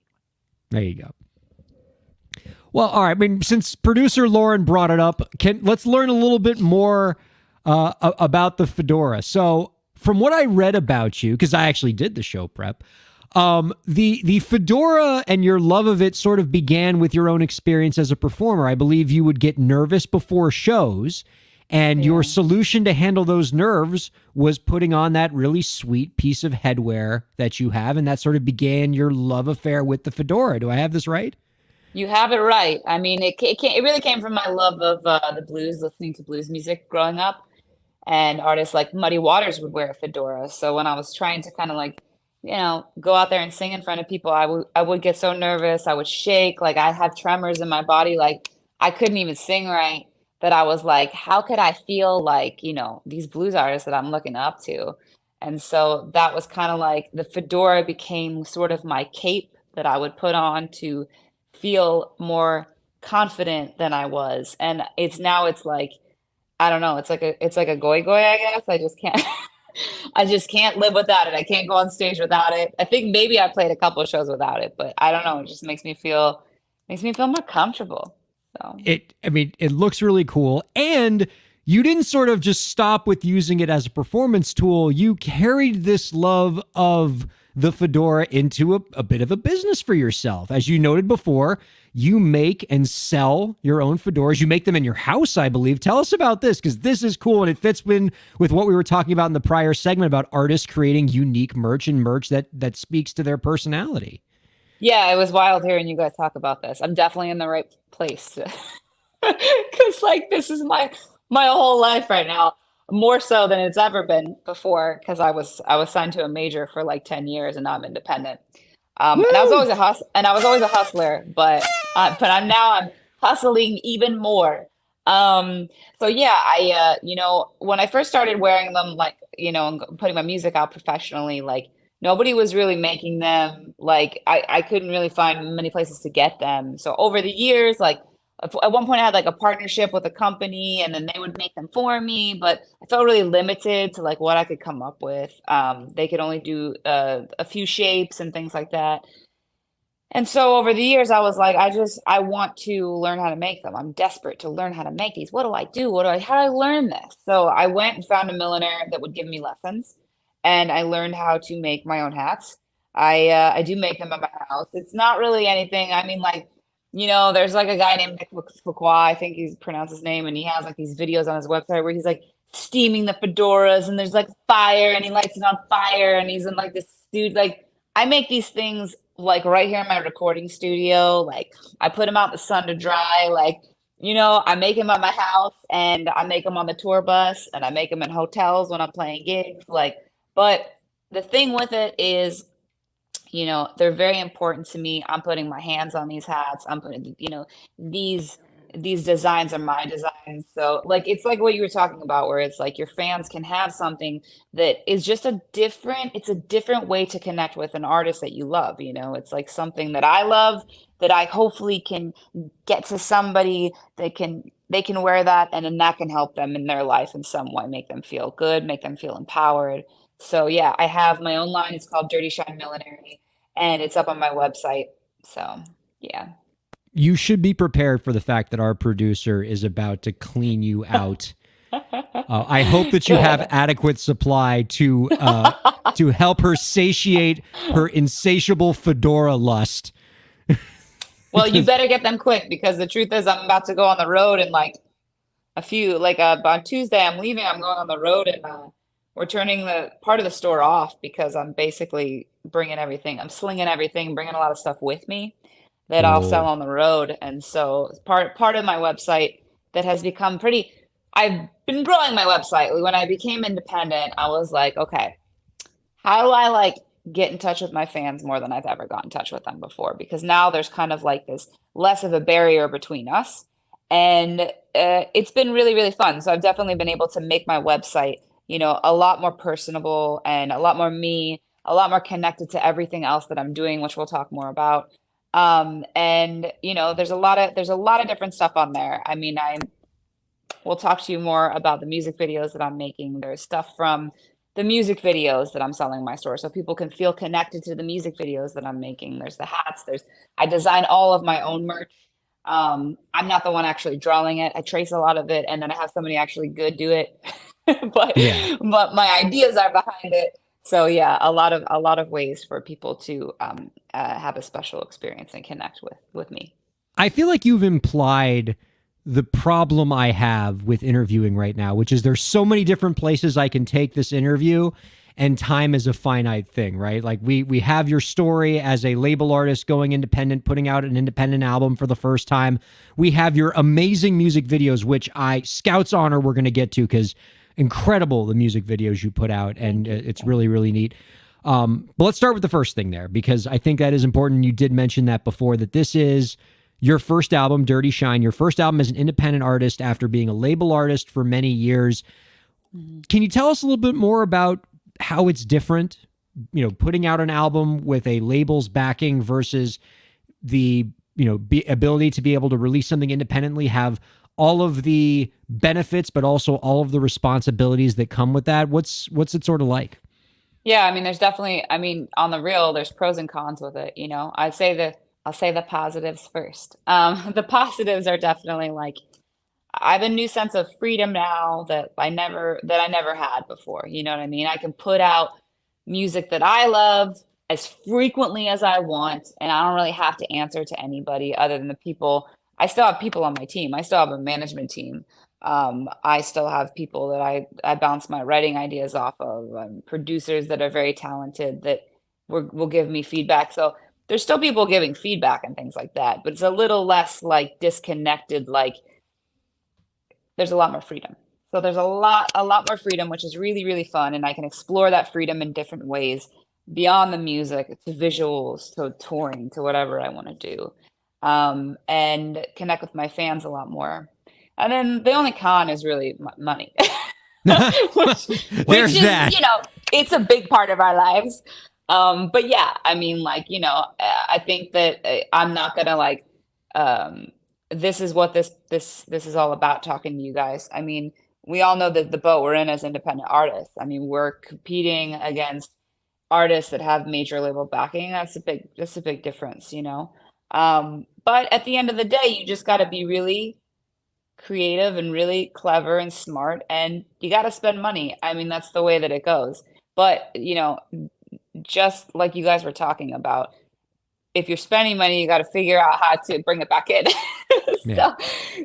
one. There you go. Well, all right. I mean, since producer Lauren brought it up, let's learn a little bit more about the fedora. So from what I read about you, because I actually did the show prep, the fedora and your love of it sort of began with your own experience as a performer. I believe you would get nervous before shows, and your solution to handle those nerves was putting on that really sweet piece of headwear that you have, and that sort of began your love affair with the fedora. Do I have this right? You have it right. I mean, it really came from my love of the blues, listening to blues music growing up. And artists like Muddy Waters would wear a fedora. So when I was trying to kind of like, go out there and sing in front of people, I would get so nervous. I would shake. Like I had tremors in my body. Like I couldn't even sing right. That I was like, how could I feel like, these blues artists that I'm looking up to? And so that was kind of like the fedora became sort of my cape that I would put on to feel more confident than I was. And it's like, I don't know. It's like a goy, I guess. I just can't live without it. I can't go on stage without it. I think maybe I played a couple of shows without it, but I don't know. It just makes me feel more comfortable. So It looks really cool. And you didn't sort of just stop with using it as a performance tool. You carried this love of the fedora into a bit of a business for yourself. As you noted before, you make and sell your own fedoras. You make them in your house, I believe. Tell us about this, because this is cool, and it fits in with what we were talking about in the prior segment about artists creating unique merch and merch that speaks to their personality. Yeah, it was wild hearing you guys talk about this. I'm definitely in the right place because like this is my whole life right now. More so than it's ever been before, because I was signed to a major for like 10 years and now I'm independent. And I was always a hustler, but I'm hustling even more. So yeah, I when I first started wearing them, like, and putting my music out professionally, like nobody was really making them. Like I couldn't really find many places to get them. So over the years, like at one point I had like a partnership with a company and then they would make them for me, but I felt really limited to like what I could come up with. They could only do a few shapes and things like that. And so over the years I was like, I want to learn how to make them. I'm desperate to learn how to make these. What do I do? How do I learn this? So I went and found a milliner that would give me lessons, and I learned how to make my own hats. I do make them at my house. It's not really anything. I mean, like, there's like a guy named Nick Lacroix, I think he's pronounced his name, and he has like these videos on his website where he's like steaming the fedoras and there's like fire and he lights it on fire and he's in like this dude. Like I make these things like right here in my recording studio. Like I put them out in the sun to dry. Like, I make them at my house and I make them on the tour bus and I make them in hotels when I'm playing gigs. Like, but the thing with it is, they're very important to me. I'm putting my hands on these hats. I'm putting, these designs are my designs. So like, it's like what you were talking about, where it's like your fans can have something that is just it's a different way to connect with an artist that you love. It's like something that I love that I hopefully can get to somebody that they can wear that, and then that can help them in their life in some way, make them feel good, make them feel empowered. So yeah, I have my own line. It's called Dirty Shine Millinery, and it's up on my website. So yeah. you should be prepared for the fact that our producer is about to clean you out. I hope that you have adequate supply to help her satiate her insatiable fedora lust. Well, you better get them quick, because the truth is I'm about to go on the road in like on Tuesday I'm leaving. I'm going on the road, and we're turning the part of the store off because I'm basically bringing everything. I'm slinging everything, bringing a lot of stuff with me that I'll sell on the road. And so part of my website that has become pretty, I've been growing my website. When I became independent, I was like, okay, how do I like get in touch with my fans more than I've ever got in touch with them before? Because now there's kind of like this less of a barrier between us. And it's been really, really fun. So I've definitely been able to make my website, you know, a lot more personable and a lot more me, a lot more connected to everything else that I'm doing, which we'll talk more about. And you know, there's a lot of different stuff on there. I mean, we'll talk to you more about the music videos that I'm making. There's stuff from the music videos that I'm selling in my store, so people can feel connected to the music videos that I'm making. There's the hats. I design all of my own merch. I'm not the one actually drawing it. I trace a lot of it, and then I have somebody actually good do it. but my ideas are behind it. So yeah, a lot of ways for people to have a special experience and connect with me. I feel like you've implied the problem I have with interviewing right now, which is there's so many different places I can take this interview, and time is a finite thing, right? Like we have your story as a label artist going independent, putting out an independent album for the first time. We have your amazing music videos, which Scout's honor we're going to get to, because incredible the music videos you put out, and it's really, really neat. But let's start with the first thing there, because I think that is important. You did mention that before, that this is your first album, Dirty Shine, your first album as an independent artist after being a label artist for many years. Can you tell us a little bit more about how it's different, you know, putting out an album with a label's backing versus the, you know, ability to be able to release something independently, have all of the benefits, but also all of the responsibilities that come with that? What's it sort of like? Yeah, I mean, there's definitely, I mean, on the real, there's pros and cons with it. You know, I'll say the positives first. The positives are definitely like, I have a new sense of freedom now that I never had before. You know what I mean? I can put out music that I love as frequently as I want, and I don't really have to answer to anybody other than the people. I still have people on my team. I still have a management team. I still have people that I bounce my writing ideas off of, producers that are very talented that will give me feedback. So there's still people giving feedback and things like that, but it's a little less like disconnected. Like there's a lot more freedom. So there's a lot more freedom, which is really, really fun. And I can explore that freedom in different ways beyond the music, to visuals, to touring, to whatever I want to do. And connect with my fans a lot more. And then the only con is really money, which is, that. You know, it's a big part of our lives. But yeah, I mean, like, you know, I think that I'm not gonna like, this is what this is all about, talking to you guys. I mean, we all know that the boat we're in as independent artists. I mean, we're competing against artists that have major label backing. That's a big difference, you know? But at the end of the day, you just got to be really creative and really clever and smart, and you got to spend money. I mean, that's the way that it goes. But, you know, just like you guys were talking about, if you're spending money, you got to figure out how to bring it back in.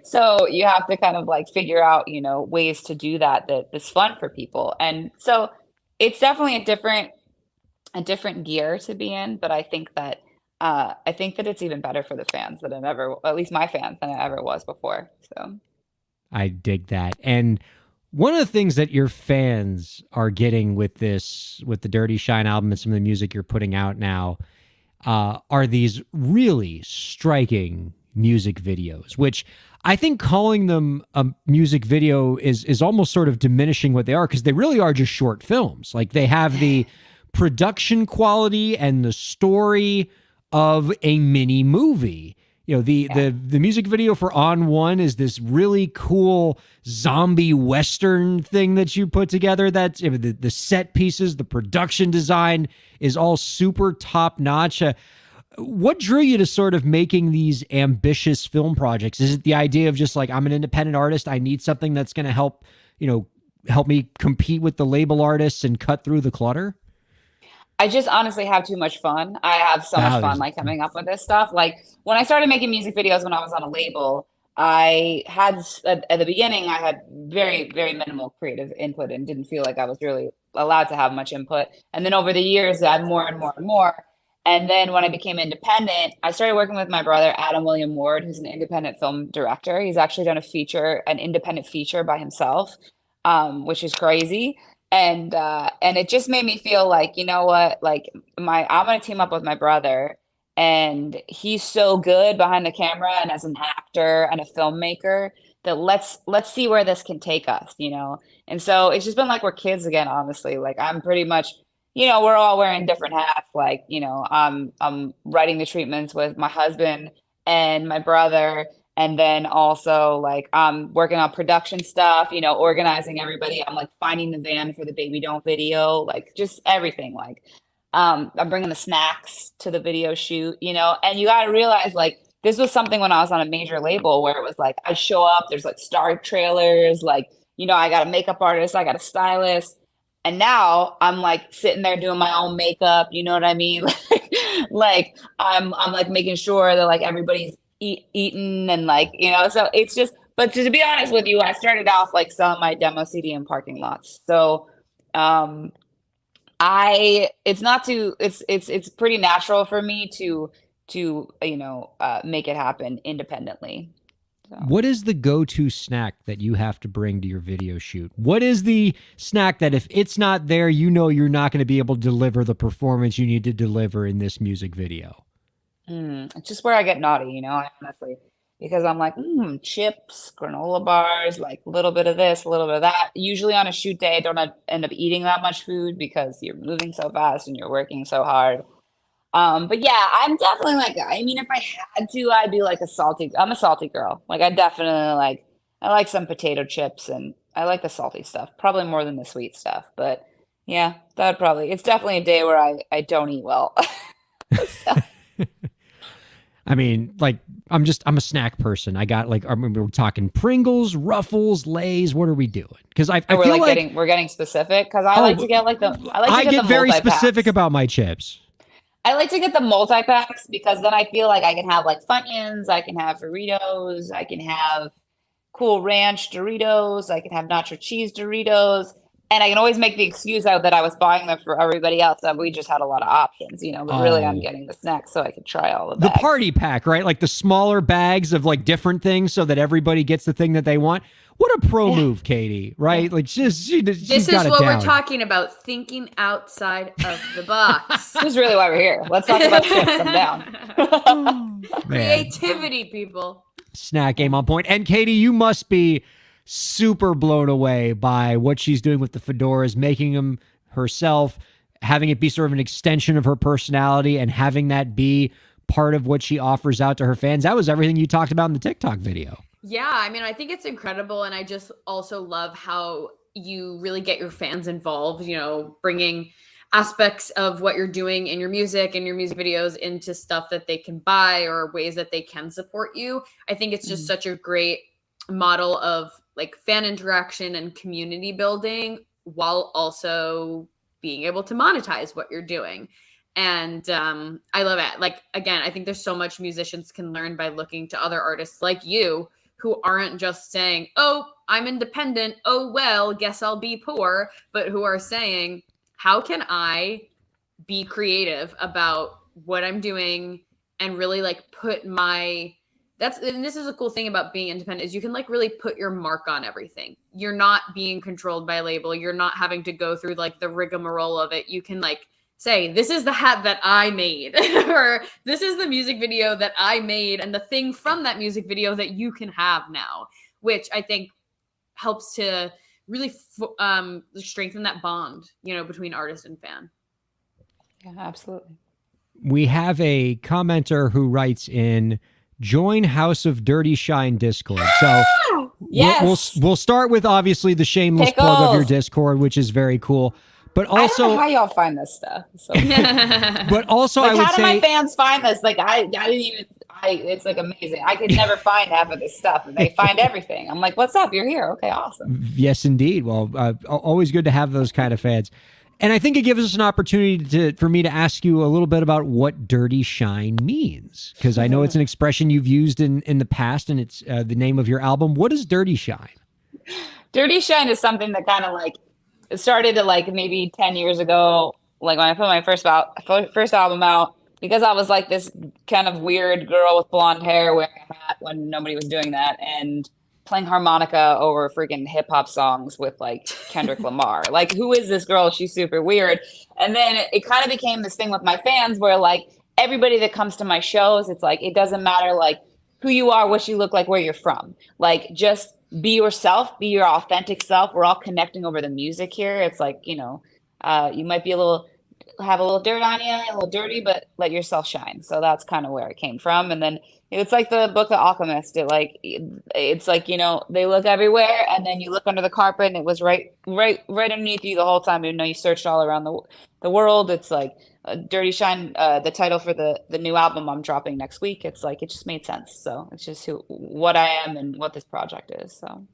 So you have to kind of like figure out, you know, ways to do that's fun for people. And so it's definitely a different gear to be in, but I think that it's even better for the fans than at least my fans, than it ever was before. So I dig that. And one of the things that your fans are getting with the Dirty Shine album and some of the music you're putting out now, are these really striking music videos, which I think calling them a music video is almost sort of diminishing what they are, because they really are just short films. Like, they have the production quality and the story of a mini movie. You know, the music video for On One is this really cool zombie Western thing that you put together. That's the set pieces, the production design is all super top notch. what drew you to sort of making these ambitious film projects? Is it the idea of just like, I'm an independent artist, I need something that's going to help, help me compete with the label artists and cut through the clutter? I just honestly have too much fun. I have so much fun like coming up with this stuff. Like when I started making music videos when I was on a label, I had at the beginning, I had very, very minimal creative input and didn't feel like I was really allowed to have much input. And then over the years, I had more and more and more. And then when I became independent, I started working with my brother, Adam William Ward, who's an independent film director. He's actually done an independent feature by himself, which is crazy. And it just made me feel like, you know what, like I'm going to team up with my brother, and he's so good behind the camera and as an actor and a filmmaker that let's see where this can take us, And so it's just been like we're kids again, honestly. Like I'm pretty much, we're all wearing different hats. Like, I'm writing the treatments with my husband and my brother. And then also like I'm working on production stuff, organizing everybody. I'm like finding the van for the Baby Don't video, like just everything. Like I'm bringing the snacks to the video shoot, and you got to realize like this was something when I was on a major label where it was like I show up, there's like star trailers, like, I got a makeup artist, I got a stylist. And now I'm like sitting there doing my own makeup, you know what I mean? like I'm like making sure that like everybody's eaten and like, so it's just, but to be honest with you, I started off like selling my demo CD in parking lots. So it's pretty natural for me to make it happen independently. So. What is the go-to snack that you have to bring to your video shoot? What is the snack that if it's not there, you're not going to be able to deliver the performance you need to deliver in this music video? It's just where I get naughty, honestly, because I'm like, chips, granola bars, like a little bit of this, a little bit of that. Usually on a shoot day, I don't end up eating that much food because you're moving so fast and you're working so hard. But yeah, I'm definitely like, if I had to, I'd be like I'm a salty girl. Like I definitely I like some potato chips and I like the salty stuff, probably more than the sweet stuff. But yeah, it's definitely a day where I don't eat well. So. I'm a snack person. I got we're talking Pringles, Ruffles, Lay's. What are we doing? Because I feel like we're getting specific because I like to get I get very specific about my chips. I like to get the multi-packs because then I feel like I can have like Funyuns, I can have Doritos, I can have Cool Ranch Doritos, I can have nacho cheese Doritos, and I can always make the excuse out that I was buying them for everybody else, that we just had a lot of options, but really I'm getting the snacks so I could try all of that. The party pack, right? Like the smaller bags of like different things so that everybody gets the thing that they want. What a pro move, Katie, right? Yeah. Like this is what we're talking about, thinking outside of the box. This is really why we're here. Let's talk about chips. I'm down. Creativity, people. Snack game on point. And Katie, you must be super blown away by what she's doing with the fedoras, making them herself, having it be sort of an extension of her personality and having that be part of what she offers out to her fans. That was everything you talked about in the TikTok video. Yeah, I think it's incredible. And I just also love how you really get your fans involved, bringing aspects of what you're doing in your music and your music videos into stuff that they can buy or ways that they can support you. I think it's just such a great model of like fan interaction and community building while also being able to monetize what you're doing. And I love it. Like, again, I think there's so much musicians can learn by looking to other artists like you who aren't just saying, oh, I'm independent. Oh, well, guess I'll be poor. But who are saying, how can I be creative about what I'm doing and really like put and this is a cool thing about being independent is you can like really put your mark on everything. You're not being controlled by a label. You're not having to go through like the rigmarole of it. You can like say, this is the hat that I made, or this is the music video that I made, and the thing from that music video that you can have now, which I think helps to really strengthen that bond, between artist and fan. Yeah, absolutely. We have a commenter who writes in, join House of Dirty Shine Discord. So yes. we'll start with obviously the shameless plug of your Discord, which is very cool. But I don't know also, how y'all find this stuff. So. but also, Like, I would how do say, my fans find this? Like, I didn't even. It's like amazing. I could never find half of this stuff, and they find everything. I'm like, "What's up? You're here? Okay, awesome." yes, indeed. Well, always good to have those kind of fans. And I think it gives us an opportunity for me to ask you a little bit about what dirty shine means, because I know it's an expression you've used in the past, and it's the name of your album. What is dirty shine? Dirty Shine is something that kind of like it started to like maybe 10 years ago, like when I put my first album out, because I was like this kind of weird girl with blonde hair wearing a hat when nobody was doing that, and playing harmonica over freaking hip hop songs with like Kendrick Lamar. Like, who is this girl? She's super weird. And then it kind of became this thing with my fans where like everybody that comes to my shows, it's like, it doesn't matter like who you are, what you look like, where you're from. Like, just be yourself, be your authentic self. We're all connecting over the music here. It's like, you might be have a little dirt on you, a little dirty, but let yourself shine. So that's kind of where it came from. And then it's like the book The Alchemist. It's like, they look everywhere, and then you look under the carpet, and it was right underneath you the whole time, even though you searched all around the world. It's like Dirty Shine, the title for the new album I'm dropping next week. It's like, it just made sense. So it's just what I am and what this project is. So.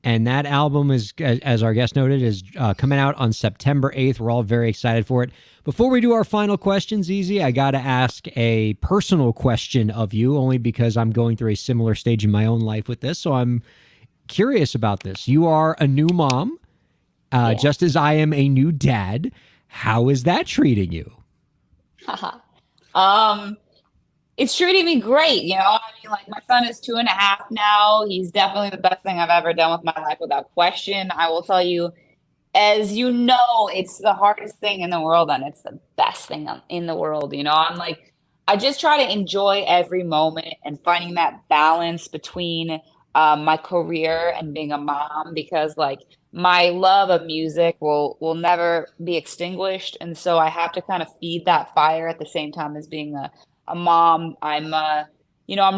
And that album is, as our guest noted, is coming out on September 8th. We're all very excited for it. Before we do our final questions, Easy, I got to ask a personal question of you, only because I'm going through a similar stage in my own life with this. So I'm curious about this. You are a new mom, just as I am a new dad. How is that treating you? It's treating me great. I mean, like, my son is 2.5 now. He's definitely the best thing I've ever done with my life, without question. I will tell you, as you know, it's the hardest thing in the world, and it's the best thing in the world. I'm like, I just try to enjoy every moment and finding that balance between my career and being a mom, because like my love of music will never be extinguished. And so I have to kind of feed that fire at the same time as being a mom. I'm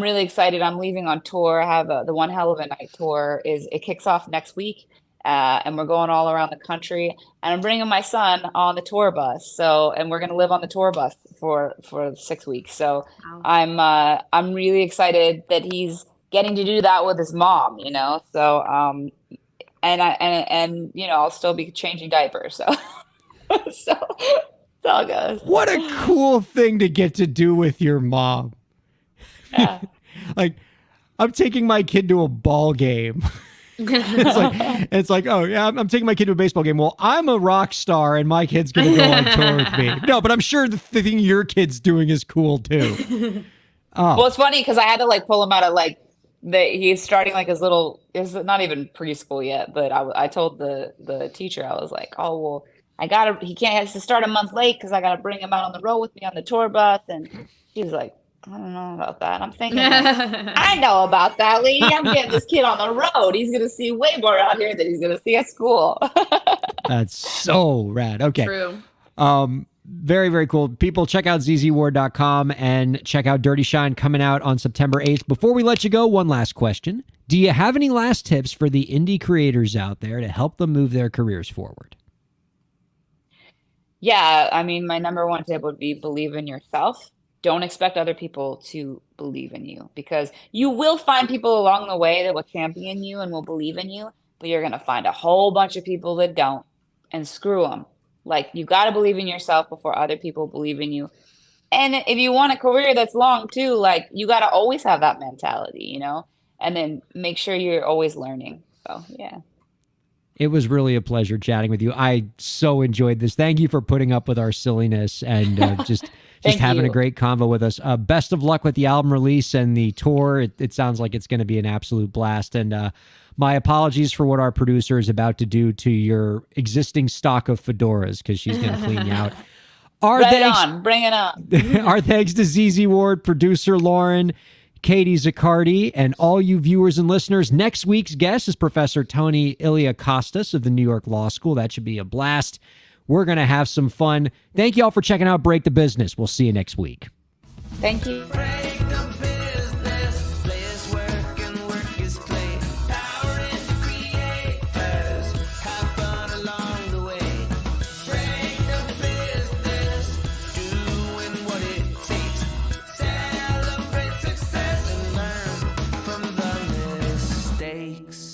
really excited. I'm leaving on tour. I have the One Hell of a Night tour. It kicks off next week, and we're going all around the country. And I'm bringing my son on the tour bus. And we're gonna live on the tour bus for 6 weeks. So wow. I'm really excited that he's getting to do that with his mom. So and I'll still be changing diapers. So so. All goes. What a cool thing to get to do with your mom. Yeah. Like, I'm taking my kid to a ball game. it's like, oh yeah, I'm taking my kid to a baseball game. Well, I'm a rock star, and my kid's going to go on tour with me. No, but I'm sure the thing your kid's doing is cool too. Oh. Well, it's funny because I had to like pull him out of like he's starting like his little, it's not even preschool yet, but I told the teacher, I was like, oh, well, he has to start a month late because I got to bring him out on the road with me on the tour bus. And she was like, I don't know about that. I'm thinking, I know about that, lady. I'm getting this kid on the road. He's going to see way more out here than he's going to see at school. That's so rad. Okay. True. Very, very cool. People, check out zzward.com and check out Dirty Shine, coming out on September 8th. Before we let you go, one last question. Do you have any last tips for the indie creators out there to help them move their careers forward? Yeah, I mean, my number one tip would be believe in yourself. Don't expect other people to believe in you, because you will find people along the way that will champion you and will believe in you, but you're going to find a whole bunch of people that don't, and screw them. Like, you got to believe in yourself before other people believe in you. And if you want a career that's long too, like, you got to always have that mentality, and then make sure you're always learning. So, yeah. It was really a pleasure chatting with you. I so enjoyed this. Thank you for putting up with our silliness and just having a great convo with us. Best of luck with the album release and the tour. It sounds like it's going to be an absolute blast. And my apologies for what our producer is about to do to your existing stock of fedoras, because she's going to clean you out. Bring it on. Our thanks to ZZ Ward, producer Lauren, Katie Zaccardi, and all you viewers and listeners. Next week's guest is Professor Tony Iliakostas of the New York Law School. That should be a blast. We're going to have some fun. Thank you all for checking out Break the Business. We'll see you next week. Thank you. Break the business, play is work and work is play. Power into creators, have fun along the way. mistakes.